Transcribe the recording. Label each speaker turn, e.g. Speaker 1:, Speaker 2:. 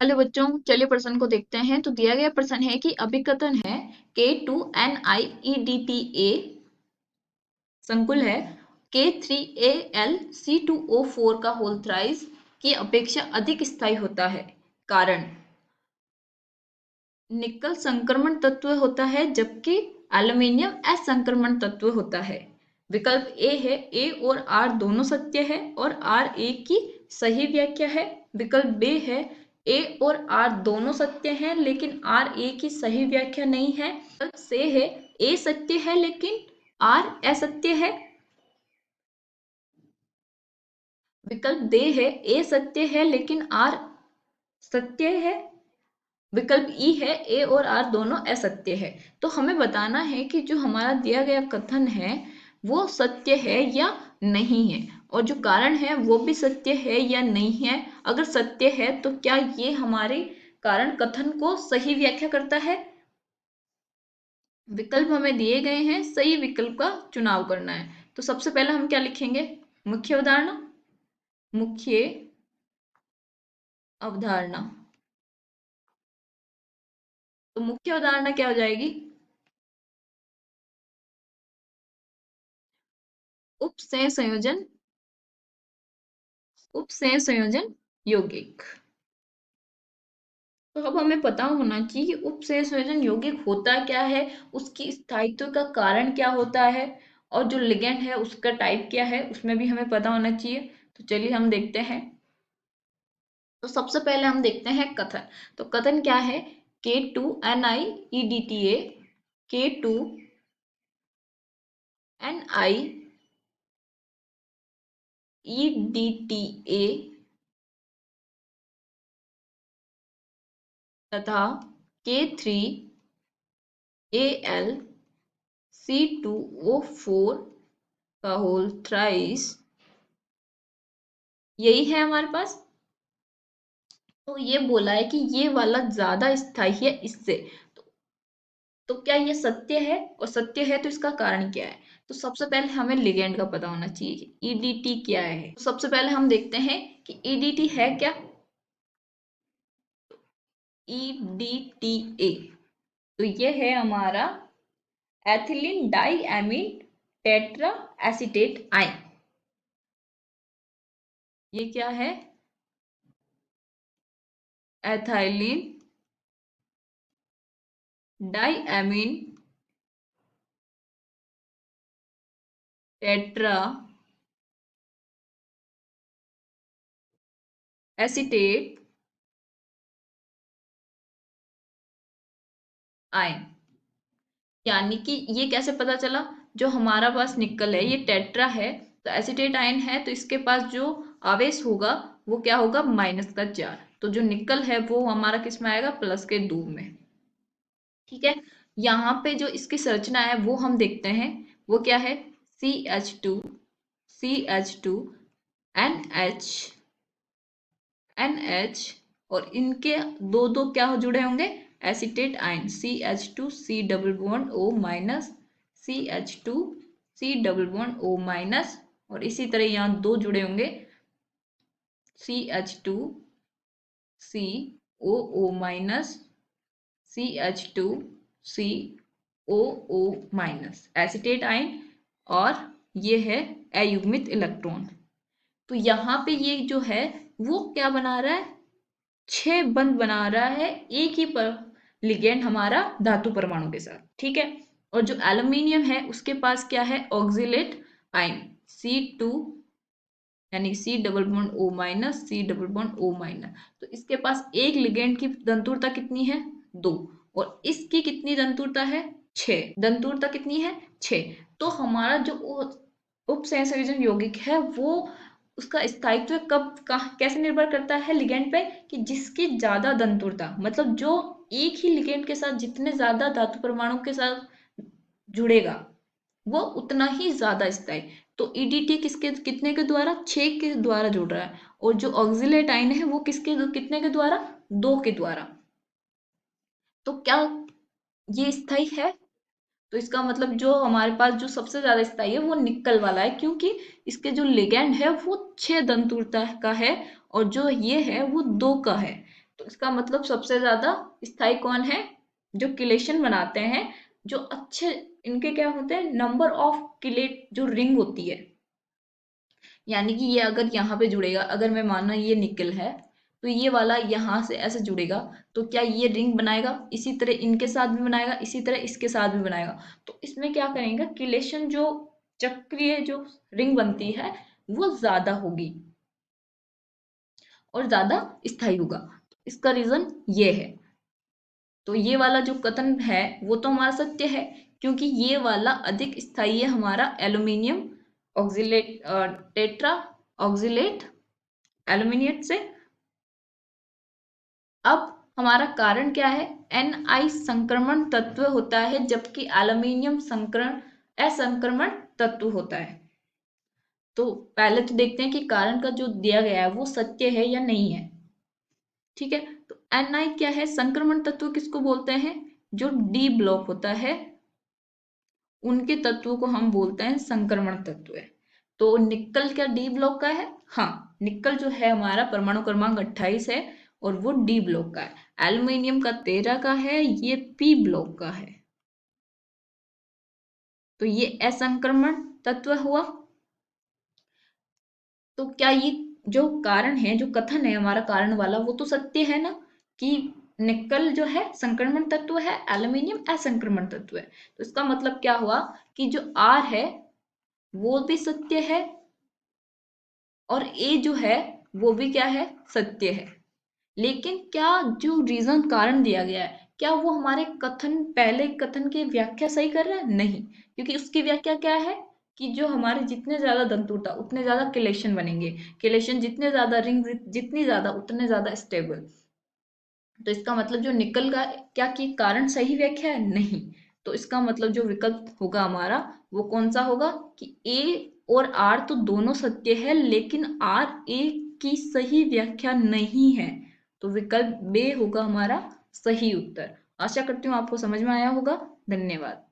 Speaker 1: Hello बच्चों, चलिए प्रश्न को देखते हैं। तो दिया गया प्रश्न है कि अभिकथन है K2NiEDTA संकुल है K3AlC2O4 का होल थ्राइस की अपेक्षा अधिक स्थायी होता है। कारण निकल संक्रमण तत्व होता है जबकि एल्यूमिनियम असंक्रमण तत्व होता है। विकल्प ए है ए और आर दोनों सत्य है और आर ए की सही व्याख्या है। विकल्प बी है ए और आर दोनों सत्य हैं लेकिन आर ए की सही व्याख्या नहीं है। विकल्प सी है ए सत्य है लेकिन आर असत्य है। विकल्प डी है ए सत्य है लेकिन आर सत्य है। विकल्प ई है ए और आर दोनों असत्य है। तो हमें बताना है कि जो हमारा दिया गया कथन है वो सत्य है या नहीं है, और जो कारण है वो भी सत्य है या नहीं है। अगर सत्य है तो क्या ये हमारे कारण कथन को सही व्याख्या करता है। विकल्प हमें दिए गए हैं, सही विकल्प का चुनाव करना है। तो सबसे पहले हम क्या लिखेंगे, मुख्य अवधारणा। मुख्य अवधारणा, तो मुख्य अवधारणा क्या हो जाएगी, उपसय संयोजन, उपसय संयोजन यौगिक। तो अब हमें पता होना चाहिए कि उपसय संयोजन यौगिक होता क्या है, उसकी स्थायित्व का कारण क्या होता है, और जो लिगेंड है उसका टाइप क्या है उसमें भी हमें पता होना चाहिए। तो चलिए हम देखते हैं। तो सबसे पहले हम देखते हैं कथन। तो कथन क्या है, K2NiEDTA, K2NiEDTA तथा K3AlC2O4 का होल थ्राइस, यही है हमारे पास। तो ये बोला है कि ये वाला ज्यादा स्थायी है इससे। तो, तो क्या ये सत्य है, और सत्य है तो इसका कारण क्या है। तो सबसे पहले हमें लिगेंड का पता होना चाहिए कि ईडीटी क्या है। तो सबसे पहले हम देखते हैं कि ईडीटी है क्या। ईडीटीए, तो ये है हमारा ethylene diamine tetra acetate ion. ये क्या है, ethylene diamine tetra acetate ion. यानी कि ये कैसे पता चला, जो हमारा पास निकल है ये टेट्रा है, तो एसीटेट आयन है तो इसके पास जो आवेश होगा वो क्या होगा, -4। तो जो निकल है वो हमारा किस में आएगा, प्लस के दूब में। ठीक है, यहाँ पे जो इसकी संरचना है वो हम देखते हैं। वो क्या है, CH2 NH NH, और इनके दो दो क्या हो जुड़े होंगे, acetate ion CH2 C double bond O-, CH2 C double bond O-, और इसी तरह यहाँ दो जुड़े होंगे CH2 COO-, CH2 COO-, acetate ion, और ये है अयुग्मित इलेक्ट्रॉन। तो यहाँ पे ये जो है वो क्या बना रहा है, 6 बंध बना रहा है एक ही पर लिगेंड हमारा धातु परमाणु के साथ। ठीक है, और जो एल्यूमिनियम है उसके पास क्या है, ऑक्सिलेट आयन C2, यानी C double bond O-, C double bond O-। तो इसके पास एक लिगेंड की दंतुरता कितनी है, 2, और इसकी कितनी दंतुरता है, 6। दंतुरता कितनी है, 6। तो हमारा जो उपसंयोजन यौगिक है वो उसका स्थायित्व कैसे निर्भर करता है लिगेंड पे, कि जिसकी ज्यादा दंतुरता, मतलब जो एक ही लिगेंड के साथ जितने ज्यादा धातु परमाणु के साथ जुड़ेगा वो उतना ही ज्यादा स्थायी। तो ईडीटी किसके कितने के द्वारा, 6 के द्वारा जुड़ रहा है, और जो ऑक्सिलेट आयन है वो किसके कितने के द्वारा, 2 के द्वारा। तो क्या ये स्थायी है, तो इसका मतलब जो हमारे पास जो सबसे ज्यादा स्थायी है वो निकल वाला है, क्योंकि इसके जो लिगेंड है वो 6 दंतुरता का है और जो ये है वो 2 का है। तो इसका मतलब सबसे ज्यादा स्थायी कौन है? जो किलेशन बनाते हैं, जो अच्छे, इनके क्या होते हैं, नंबर ऑफ किलेट जो रिंग होती है, यानी कि ये अगर यहाँ पे जुड़ेगा, अगर मैं मानना ये निकल है, तो ये वाला यहाँ से ऐसे जुड़ेगा, तो क्या ये रिंग बनाएगा? इसी तरह इनके साथ भी बनाएगा, इसी तरह इसके साथ भी बनाएगा। तो इसमें क्या करेंगे, किलेशन जो चक्रीय जो रिंग बनती है वो ज्यादा होगी और ज्यादा स्थायी होगा। इसका रीजन ये है। तो ये वाला जो कथन है वो तो हमारा सत्य है, क्योंकि ये वाला अधिक स्थायी है हमारा aluminium oxalate, tetra oxalate aluminate से। अब हमारा कारण क्या है? Ni संक्रमण तत्व होता है, जबकि एल्यूमिनियम संकरण असंक्रमण तत्व होता है। तो पहले तो देखते हैं कि कारण का जो दिया गया है वो सत्य है या नहीं है। ठीक है, तो Ni क्या है? संक्रमण तत्व किसको बोलते हैं? जो डी ब्लॉक होता है उनके तत्वों को हम बोलते हैं संक्रमण तत्व है। तो निक्कल क्या डी ब्लॉक का है? हाँ, निक्कल जो है हमारा परमाणु क्रमांक 28 है और वो डी ब्लॉक का है। एल्यूमिनियम का 13 का है, ये पी ब्लॉक का है। तो ये असंक्रमण तत्व हुआ। तो क्या ये जो कारण है, जो कथन है हमारा कारण वाला, वो तो सत्य है ना, कि निकल जो है संक्रमण तत्व है, एल्यूमिनियम असंक्रमण तत्व है। तो इसका मतलब क्या हुआ कि जो आर है वो भी सत्य है और ए जो है वो भी क्या है? सत्य है। लेकिन क्या जो रीजन कारण दिया गया है, क्या वो हमारे कथन, पहले कथन की व्याख्या सही कर रहा है? नहीं, क्योंकि उसकी व्याख्या क्या है कि जो हमारे जितने ज्यादा दंतुटा उतने ज्यादा किलेशन बनेंगे, किलेशन जितने ज्यादा, रिंग जितनी ज्यादा उतने ज्यादा स्टेबल। तो इसका मतलब जो निकल का क्या की कारण सही व्याख्या है? नहीं। तो इसका मतलब जो विकल्प होगा हमारा वो कौन सा होगा कि ए और आर तो दोनों सत्य है, लेकिन आर ए की सही व्याख्या नहीं है। तो विकल्प बे होगा हमारा सही उत्तर। आशा करती हूँ आपको समझ में आया होगा। धन्यवाद।